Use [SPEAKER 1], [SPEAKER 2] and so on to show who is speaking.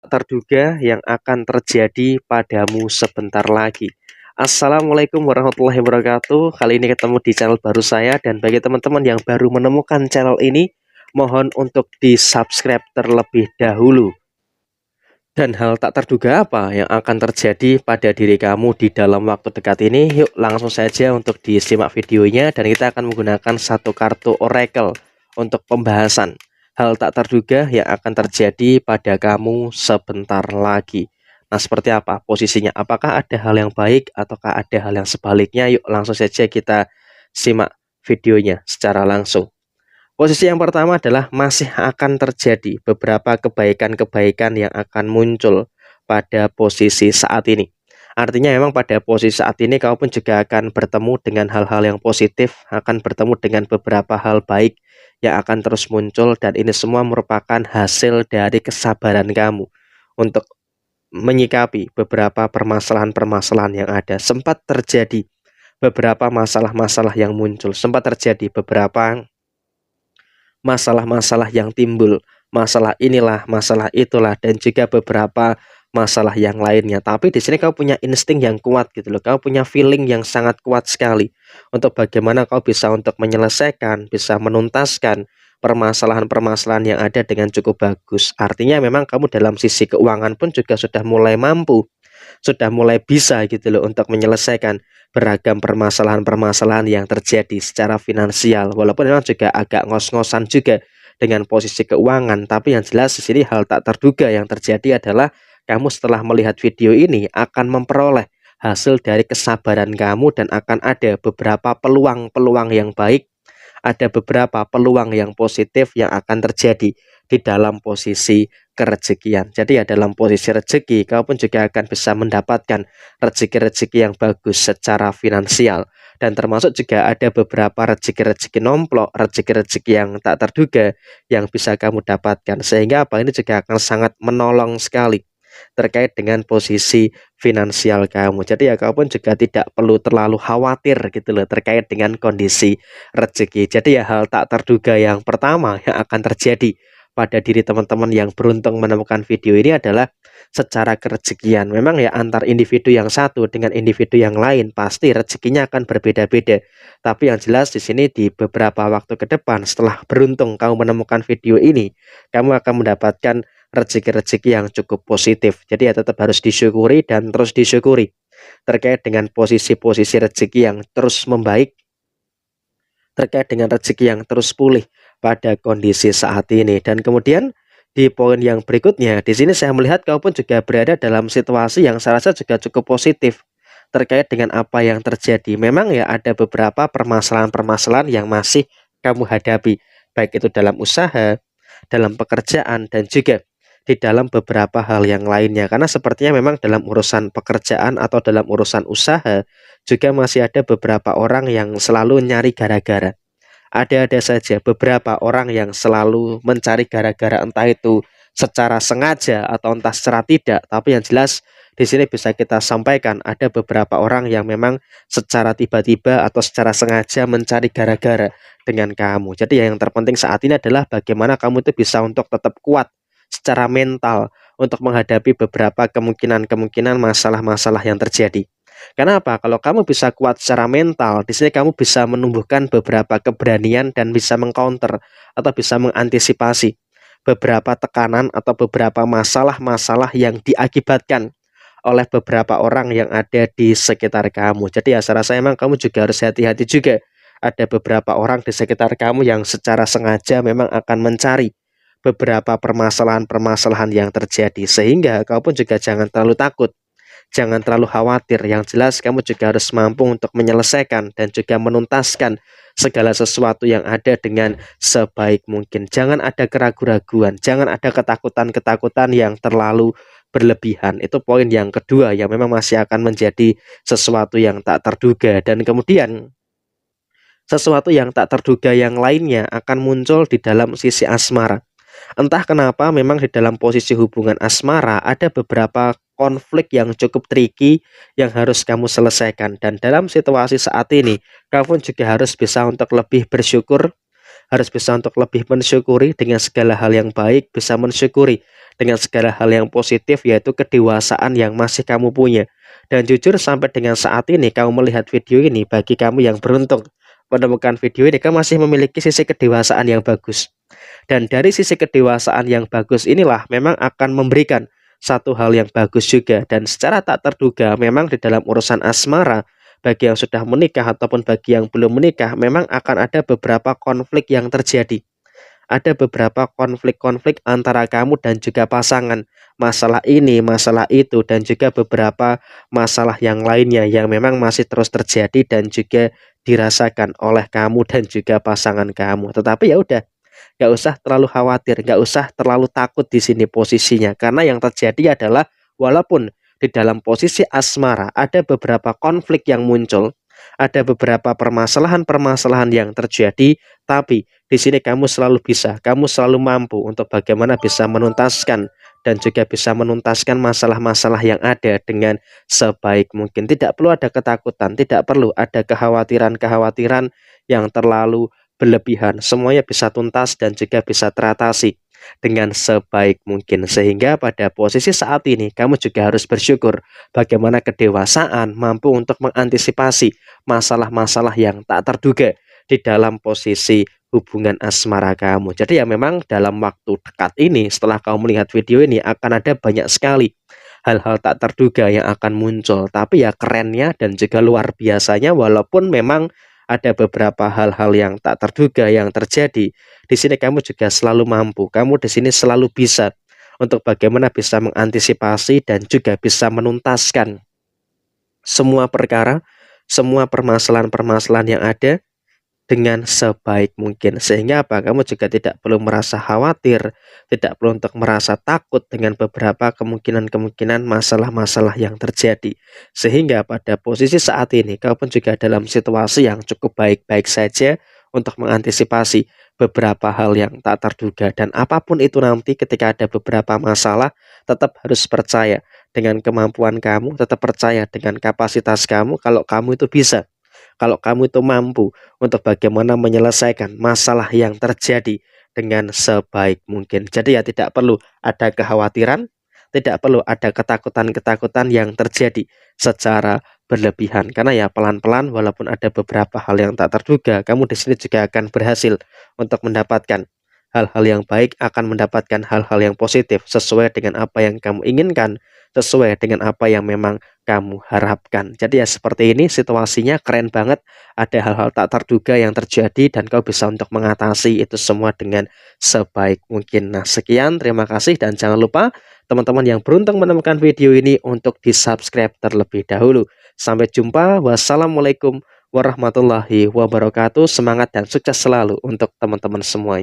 [SPEAKER 1] terduga yang akan terjadi padamu sebentar lagi. Assalamualaikum warahmatullahi wabarakatuh. Kali ini ketemu di channel baru saya, dan bagi teman-teman yang baru menemukan channel ini, mohon untuk di-subscribe terlebih dahulu. Dan hal tak terduga apa yang akan terjadi pada diri kamu di dalam waktu dekat ini? Yuk langsung saja untuk disimak videonya, dan kita akan menggunakan satu kartu oracle untuk pembahasan hal tak terduga yang akan terjadi pada kamu sebentar lagi. Nah, seperti apa posisinya? Apakah ada hal yang baik ataukah ada hal yang sebaliknya? Yuk langsung saja kita simak videonya secara langsung. Posisi yang pertama adalah masih akan terjadi beberapa kebaikan-kebaikan yang akan muncul pada posisi saat ini. Artinya memang pada posisi saat ini kamu pun juga akan bertemu dengan hal-hal yang positif, akan bertemu dengan beberapa hal baik yang akan terus muncul, dan ini semua merupakan hasil dari kesabaran kamu untuk menyikapi beberapa permasalahan-permasalahan yang ada. Sempat terjadi beberapa masalah-masalah yang muncul, sempat terjadi beberapa masalah-masalah yang timbul, masalah inilah, masalah itulah, dan juga beberapa masalah yang lainnya. Tapi di sini kau punya insting yang kuat gitu loh. Kau punya feeling yang sangat kuat sekali untuk bagaimana kau bisa untuk menyelesaikan, bisa menuntaskan permasalahan-permasalahan yang ada dengan cukup bagus. Artinya memang kamu dalam sisi keuangan pun juga sudah mulai mampu, sudah mulai bisa gitu loh untuk menyelesaikan beragam permasalahan-permasalahan yang terjadi secara finansial. Walaupun memang juga agak ngos-ngosan juga dengan posisi keuangan, tapi yang jelas di sini hal tak terduga yang terjadi adalah kamu setelah melihat video ini akan memperoleh hasil dari kesabaran kamu, dan akan ada beberapa peluang-peluang yang baik, ada beberapa peluang yang positif yang akan terjadi di dalam posisi kerezekian. Jadi ya dalam posisi rezeki, kau pun juga akan bisa mendapatkan rezeki-rezeki yang bagus secara finansial. Dan termasuk juga ada beberapa rezeki-rezeki nomplok, rezeki-rezeki yang tak terduga yang bisa kamu dapatkan. Sehingga apa ini juga akan sangat menolong sekali terkait dengan posisi finansial kamu. Jadi ya kau pun juga tidak perlu terlalu khawatir gitu loh terkait dengan kondisi rezeki. Jadi ya hal tak terduga yang pertama yang akan terjadi pada diri teman-teman yang beruntung menemukan video ini adalah secara kerezekian. Memang ya antar individu yang satu dengan individu yang lain pasti rezekinya akan berbeda-beda. Tapi yang jelas di sini di beberapa waktu ke depan setelah beruntung kamu menemukan video ini, kamu akan mendapatkan rezeki-rezeki yang cukup positif. Jadi ya tetap harus disyukuri dan terus disyukuri terkait dengan posisi-posisi rezeki yang terus membaik, terkait dengan rezeki yang terus pulih pada kondisi saat ini. Dan kemudian di poin yang berikutnya, di sini saya melihat kau pun juga berada dalam situasi yang saya rasa juga cukup positif terkait dengan apa yang terjadi. Memang ya ada beberapa permasalahan-permasalahan yang masih kamu hadapi, baik itu dalam usaha, dalam pekerjaan, dan juga di dalam beberapa hal yang lainnya. Karena sepertinya memang dalam urusan pekerjaan atau dalam urusan usaha juga masih ada beberapa orang yang selalu nyari gara-gara. Ada-ada saja beberapa orang yang selalu mencari gara-gara, entah itu secara sengaja atau entah secara tidak. Tapi yang jelas di sini bisa kita sampaikan ada beberapa orang yang memang secara tiba-tiba atau secara sengaja mencari gara-gara dengan kamu. Jadi yang terpenting saat ini adalah bagaimana kamu itu bisa untuk tetap kuat secara mental untuk menghadapi beberapa kemungkinan-kemungkinan masalah-masalah yang terjadi. Kenapa? Kalau kamu bisa kuat secara mental, di sini kamu bisa menumbuhkan beberapa keberanian dan bisa mengcounter atau bisa mengantisipasi beberapa tekanan atau beberapa masalah-masalah yang diakibatkan oleh beberapa orang yang ada di sekitar kamu. Jadi ya saya rasa emang kamu juga harus hati-hati juga. Ada beberapa orang di sekitar kamu yang secara sengaja memang akan mencari beberapa permasalahan-permasalahan yang terjadi. Sehingga kau pun juga jangan terlalu takut, jangan terlalu khawatir. Yang jelas kamu juga harus mampu untuk menyelesaikan dan juga menuntaskan segala sesuatu yang ada dengan sebaik mungkin. Jangan ada keraguan-raguan, jangan ada ketakutan-ketakutan yang terlalu berlebihan. Itu poin yang kedua yang memang masih akan menjadi sesuatu yang tak terduga. Dan kemudian sesuatu yang tak terduga yang lainnya akan muncul di dalam sisi asmara. Entah kenapa memang di dalam posisi hubungan asmara ada beberapa konflik yang cukup tricky yang harus kamu selesaikan. Dan dalam situasi saat ini, kamu juga harus bisa untuk lebih bersyukur, harus bisa untuk lebih mensyukuri dengan segala hal yang baik, bisa mensyukuri dengan segala hal yang positif, yaitu kedewasaan yang masih kamu punya. Dan jujur sampai dengan saat ini kamu melihat video ini, bagi kamu yang beruntung menemukan video ini, kamu masih memiliki sisi kedewasaan yang bagus. Dan dari sisi kedewasaan yang bagus inilah memang akan memberikan satu hal yang bagus juga, dan secara tak terduga memang di dalam urusan asmara, bagi yang sudah menikah ataupun bagi yang belum menikah, memang akan ada beberapa konflik yang terjadi. Ada beberapa konflik-konflik antara kamu dan juga pasangan. Masalah ini, masalah itu, dan juga beberapa masalah yang lainnya yang memang masih terus terjadi dan juga dirasakan oleh kamu dan juga pasangan kamu. Tetapi ya udah, nggak usah terlalu khawatir, nggak usah terlalu takut di sini posisinya. Karena yang terjadi adalah walaupun di dalam posisi asmara ada beberapa konflik yang muncul, ada beberapa permasalahan-permasalahan yang terjadi, tapi di sini kamu selalu bisa, kamu selalu mampu untuk bagaimana bisa menuntaskan dan juga bisa menuntaskan masalah-masalah yang ada dengan sebaik mungkin. Tidak perlu ada ketakutan, tidak perlu ada kekhawatiran-kekhawatiran yang terlalu berlebihan. Semuanya bisa tuntas dan juga bisa teratasi dengan sebaik mungkin. Sehingga pada posisi saat ini kamu juga harus bersyukur bagaimana kedewasaan mampu untuk mengantisipasi masalah-masalah yang tak terduga di dalam posisi hubungan asmara kamu. Jadi ya memang dalam waktu dekat ini, setelah kamu melihat video ini, akan ada banyak sekali hal-hal tak terduga yang akan muncul. Tapi ya kerennya dan juga luar biasanya, walaupun memang ada beberapa hal-hal yang tak terduga yang terjadi, di sini kamu juga selalu mampu, kamu di sini selalu bisa untuk bagaimana bisa mengantisipasi dan juga bisa menuntaskan semua perkara, semua permasalahan-permasalahan yang ada dengan sebaik mungkin. Sehingga apa? Kamu juga tidak perlu merasa khawatir, tidak perlu untuk merasa takut dengan beberapa kemungkinan-kemungkinan masalah-masalah yang terjadi. Sehingga pada posisi saat ini kamu pun juga dalam situasi yang cukup baik-baik saja untuk mengantisipasi beberapa hal yang tak terduga. Dan apapun itu nanti ketika ada beberapa masalah, tetap harus percaya dengan kemampuan kamu, tetap percaya dengan kapasitas kamu kalau kamu itu bisa, kalau kamu itu mampu untuk bagaimana menyelesaikan masalah yang terjadi dengan sebaik mungkin. Jadi ya tidak perlu ada kekhawatiran, tidak perlu ada ketakutan-ketakutan yang terjadi secara berlebihan. Karena ya pelan-pelan walaupun ada beberapa hal yang tak terduga, kamu di sini juga akan berhasil untuk mendapatkan hal-hal yang baik, akan mendapatkan hal-hal yang positif sesuai dengan apa yang kamu inginkan, sesuai dengan apa yang memang kamu harapkan. Jadi ya seperti ini situasinya, keren banget. Ada hal-hal tak terduga yang terjadi dan kau bisa untuk mengatasi itu semua dengan sebaik mungkin. Nah sekian, terima kasih, dan jangan lupa teman-teman yang beruntung menemukan video ini untuk di subscribe terlebih dahulu. Sampai jumpa, wassalamualaikum warahmatullahi wabarakatuh. Semangat dan sukses selalu untuk teman-teman semuanya.